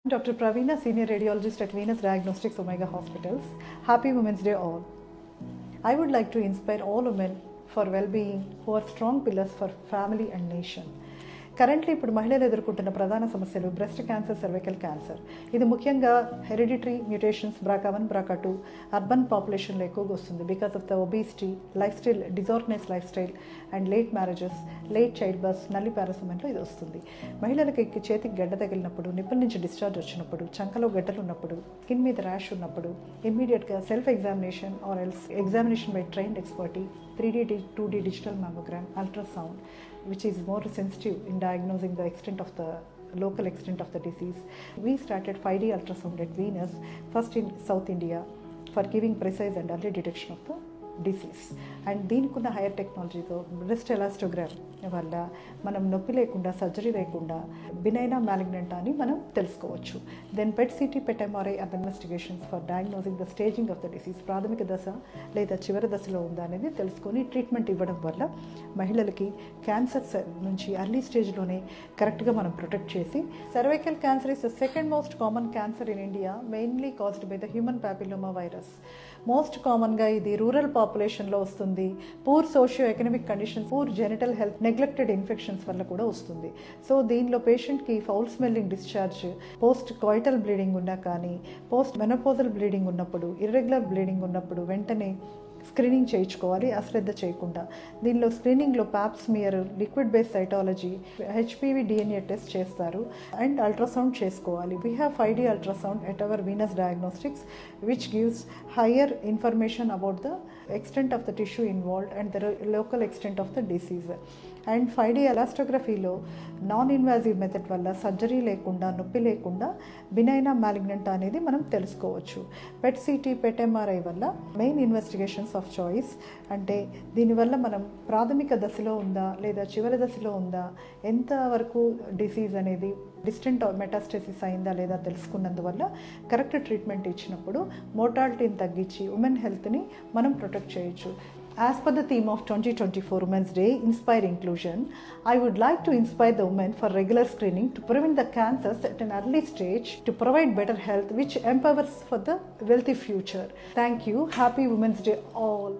Dr. Praveena, Senior Radiologist at Venus Diagnostics Omega Hospitals. Happy Women's Day all. I would like to inspire all women for well-being who are strong pillars for family and nation. Currently ఇప్పుడు మహిళలు ఎదుర్కొంటున్న ప్రధాన సమస్యలు breast cancer, cervical cancer. ఇది ముఖ్యంగా hereditary mutations BRCA1, BRCA2 urban పాపులేషన్లో ఎక్కువగా వస్తుంది because of the obesity, life style, disorganise life style and late marriages, late child birth, నల్లి పారాసమెంట్లో ఇది వస్తుంది. మహిళలకి చేతికి గడ్డ తగిలినప్పుడు, నిప్పుల నుంచి డిశ్చార్జ్ వచ్చినప్పుడు, చంకలో గడ్డలు ఉన్నప్పుడు, స్కిన్ మీద ర్యాష్ ఉన్నప్పుడు ఇమ్మీడియట్గా self examination or else examination by trained ఎక్స్పర్టీ, 3D, 2D digital mammogram, ultrasound, which is more sensitive in diagnosing the extent of the local extent of the disease. We started 5D ultrasound at Venus, first in South India, for giving precise and early detection of the disease. And దీనికి ఉన్న hire టెక్నాలజీతో breast ఎలాస్టోగ్రామ్ వల్ల మనం నొప్పి లేకుండా, surgery లేకుండా బినైనా malignant అని మనం తెలుసుకోవచ్చు. Then PET CT, PET MRI are investigations for diagnosing the staging of the disease. ప్రాథమిక దశ లేదా చివరి దశలో ఉందా అనేది తెలుసుకొని ట్రీట్మెంట్ ఇవ్వడం వల్ల మహిళలకి క్యాన్సర్ నుంచి ఎర్లీ స్టేజ్లోనే కరెక్ట్గా మనం ప్రొటెక్ట్ చేసి. Cervical cancer is the second most common cancer in India, mainly caused by the human papilloma virus. Most కామన్గా ఇది రూరల్ పాపులేషన్లో వస్తుంది. Poor socio economic conditions, poor genital health, neglected infections వల్ల కూడా వస్తుంది. సో దీనిలో పేషెంట్కి foul smelling discharge, post coital bleeding ఉన్నా కానీ, పోస్ట్ మెనోపోజల్ బ్లీడింగ్ ఉన్నప్పుడు, ఇర్రెగ్యులర్ బ్లీడింగ్ ఉన్నప్పుడు వెంటనే స్క్రీనింగ్ చేయించుకోవాలి, అశ్రద్ధ చేయకుండా. దీనిలో స్క్రీనింగ్లో pap smear, liquid base cytology, HPV DNA test చేస్తారు అండ్ అల్ట్రాసౌండ్ చేసుకోవాలి. We have 5D ultrasound at our Venus diagnostics which gives higher information about the extent of the tissue involved and the local extent of the disease. And 5D ఎలాస్టోగ్రఫీలో non invasive method వల్ల surgery లేకుండా, నొప్పి లేకుండా బినైనా malignant అనేది మనం తెలుసుకోవచ్చు. PET CT, PET MRI వల్ల మెయిన్ ఇన్వెస్టిగేషన్స్ ఆఫ్ చాయిస్. అంటే దీనివల్ల మనం ప్రాథమిక దశలో ఉందా లేదా చివరి దశలో ఉందా, ఎంతవరకు డిసీజ్ అనేది డిస్టెంట్ మెటాస్టసిస్ అయిందా లేదా తెలుసుకున్నందువల్ల కరెక్ట్ ట్రీట్మెంట్ ఇచ్చినప్పుడు మోర్టాలిటీని తగ్గించి ఉమెన్ హెల్త్ని మనం ప్రొటెక్ట్ చేయొచ్చు. As per the theme of 2024 Women's Day, Inspire Inclusion, I would like to inspire the women for regular screening to prevent the cancers at an early stage, to provide better health which empowers for the wealthy future. Thank you. Happy Women's Day all.